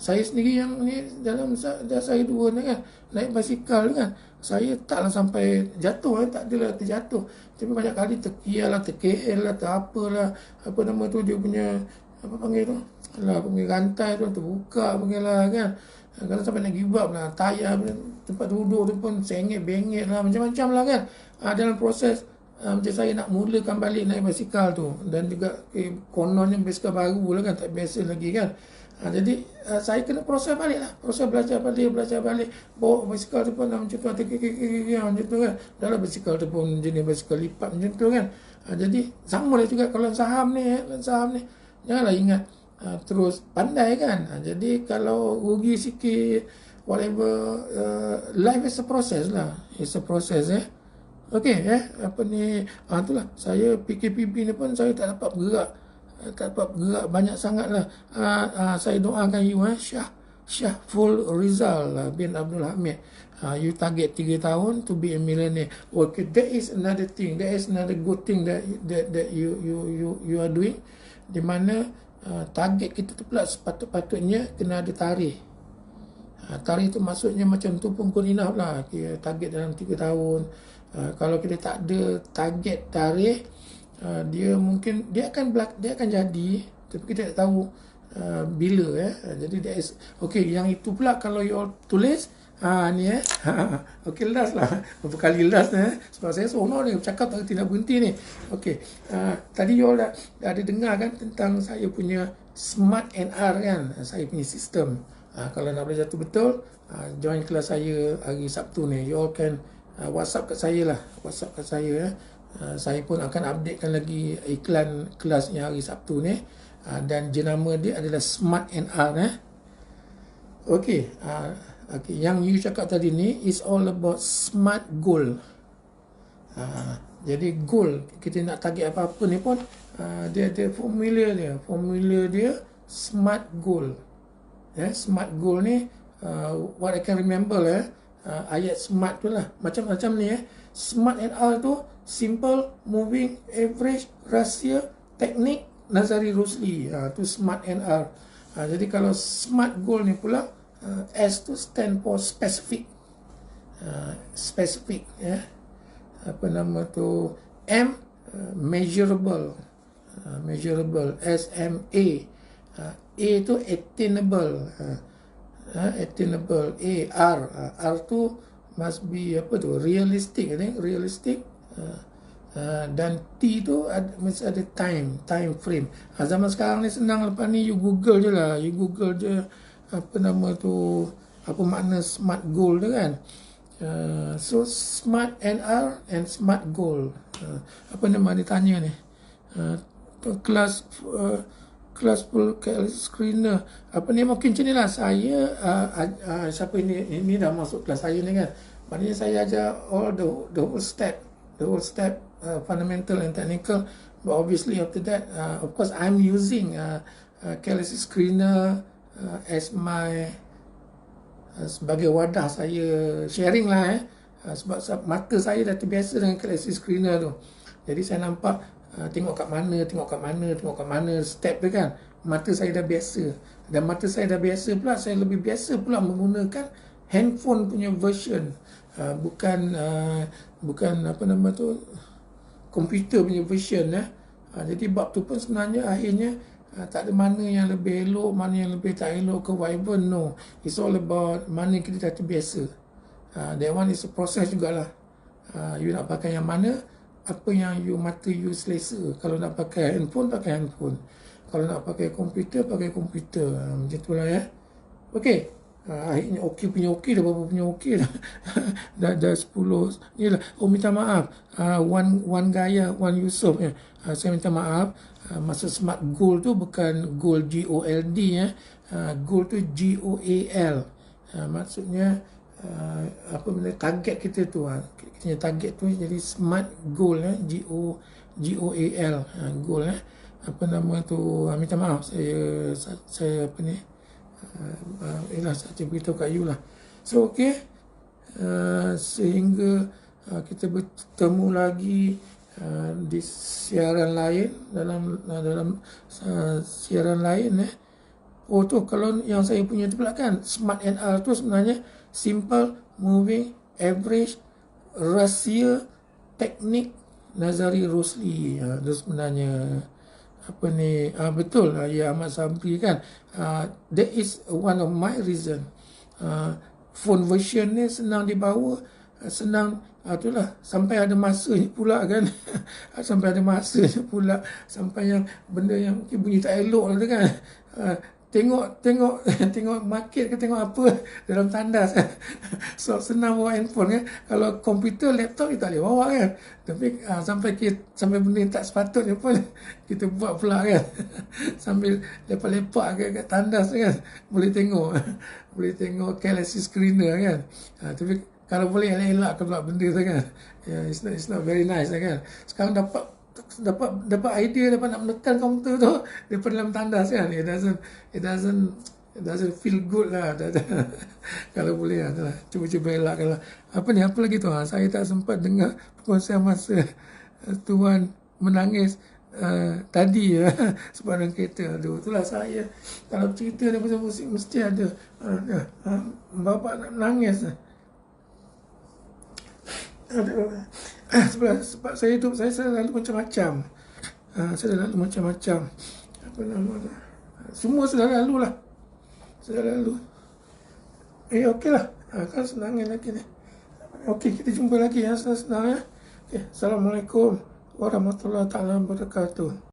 Saya sendiri yang ni dalam saya dua ni kan, naik basikal kan, saya taklah sampai jatuh, tak adalah terjatuh, tapi banyak kali terkial lah, terKL lah, terapalah, apa nama tu, dia punya apa panggil tu lah, panggil rantai tu terbuka panggil lah kan. Kalau sampai nak give up lah, tayar tempat duduk tu pun sengit-bengit lah, macam-macam lah kan. Dalam proses macam saya nak mulakan balik naik basikal tu, dan juga kononnya basikal baru lah kan, tak biasa lagi kan. Jadi saya kena proses balik lah, proses belajar balik, bawa basikal tu pun macam tu, macam tu kan. Dalam basikal tu pun jenis basikal lipat macam tu kan. Jadi sama lah juga kalau saham ni, janganlah ingat terus pandai kan. Jadi kalau rugi sikit, whatever, life is a process lah, it's a process Okey itulah, saya PKPB ni pun saya tak dapat bergerak banyak sangat lah. Saya doakan you Syahful Rizal bin Abdul Hamid, you target 3 tahun to be a millionaire. Okay, that is another thing, that is another good thing that you are doing, di mana target kita tu pula sepatutnya kena ada tarikh. Tarikh tu maksudnya macam tu pun good enough lah, target dalam 3 tahun. Kalau kita tak ada target tarikh, dia akan jadi, tapi kita tak tahu bila Jadi that is okay. Yang itu pula kalau you all tulis ni okey, last lah, berapa kali last sebab saya seronok ni bercakap tak tidak berhenti ni. Okey, tadi you all dah ada dengar kan tentang saya punya Smart NR kan, saya punya sistem. Kalau nak belajar tu betul, join kelas saya hari Sabtu ni. You all can WhatsApp kat saya lah, saya pun akan updatekan lagi iklan kelasnya hari Sabtu ni, dan jenama dia adalah Smart NR Okey, yang you cakap tadi ni is all about smart goal. Jadi goal, kita nak target apa-apa ni pun dia ada formula dia smart goal. Smart goal ni what I can remember ayat smart tu lah, macam-macam ni Smart NR tu simple, moving, average, rahsia, teknik, Nazari Rusli, tu Smart NR. Jadi kalau smart goal ni pula, S tu stand for specific, apa nama tu, M measurable, SMA, A tu attainable, R tu must be realistic, dan T tu mesti ada time frame. Zaman sekarang ni senang, lepas ni you google je apa nama tu, apa makna smart goal tu kan. So Smart NR and smart goal, apa nama dia tanya ni, kelas kelas full screener. Apa ni, mungkin macam ni lah. Saya siapa ini dah masuk kelas saya ni kan. Maknanya saya ajar all the whole step, fundamental and technical. But obviously after that, of course I'm using KLC screener as my sebagai wadah saya sharing lah sebab mata saya dah terbiasa dengan KLC screener tu. Jadi saya nampak tengok kat mana step tu kan. Mata saya dah biasa. Dan mata saya dah biasa pula, saya lebih biasa pula menggunakan handphone punya version. Bukan apa nama tu, komputer punya version. Jadi bab tu pun sebenarnya akhirnya tak ada mana yang lebih elok, mana yang lebih tak elok ke whatever, no. It's all about mana kita dah terbiasa. That one is a process jugalah. You nak pakai yang mana, apa yang mata you selesa. Kalau nak pakai handphone, pakai handphone. Kalau nak pakai komputer, pakai komputer. Macam tu lah ya. Okey. Akhirnya okey punya okey dah, berapa punya okey dah. dah 10 ni lah. Oh, minta maaf. Wan Gaya, Wan Yusof saya minta maaf. Masa smart goal tu bukan goal GOLD goal tu GOAL. Maksudnya apa benda target kita tu, kita punya target tu jadi smart goal GOAL goal apa nama tu. Minta maaf saya apa ni, saya beritahu kat you lah. So okey, sehingga kita bertemu lagi di siaran lain, dalam siaran lain Oh tu, kalau yang saya punya tu pula kan, Smart NR tu sebenarnya Simple Moving Average Ratio Teknik Nazari Rosli. Itu sebenarnya apa ni, betul ya Ahmad Sabri kan. That is one of my reason. Phone version ni senang dibawa, senang itulah, sampai ada masanya pula kan. Sampai ada masanya pula, sampai yang benda yang bunyi tak elok lah tu kan. Tengok market ke tengok apa dalam tandas. So senang bawa handphone kan. Kalau komputer, laptop kita tak boleh bawa kan. Tapi sampai benda yang tak sepatutnya pun kita buat pula kan. Sambil lepak-lepak kat tandas kan, boleh tengok KLC screener kan. Tapi kalau boleh elak-elak pula benda tu kan. It's not very nice kan. Sekarang dapat idea, dapat nak menekan komputer tu daripada dalam tandas kan. It doesn't feel good lah. Kalau boleh lah, cuba elakkan lah. Apa lagi tu, saya tak sempat dengar perkongsian masa Tuan menangis tadi sebab dalam kereta. Aduh, itulah saya kalau cerita dia pasal musik mesti ada bapa nak menangis. Sebab saya hidup saya selalu macam-macam. Apa nama tu? Semua sudah lalu lah. Okey lah. Kan senangin lagi ni. Okey, kita jumpa lagi senang-senang ya. Okay. Assalamualaikum warahmatullahi taala wabarakatuh.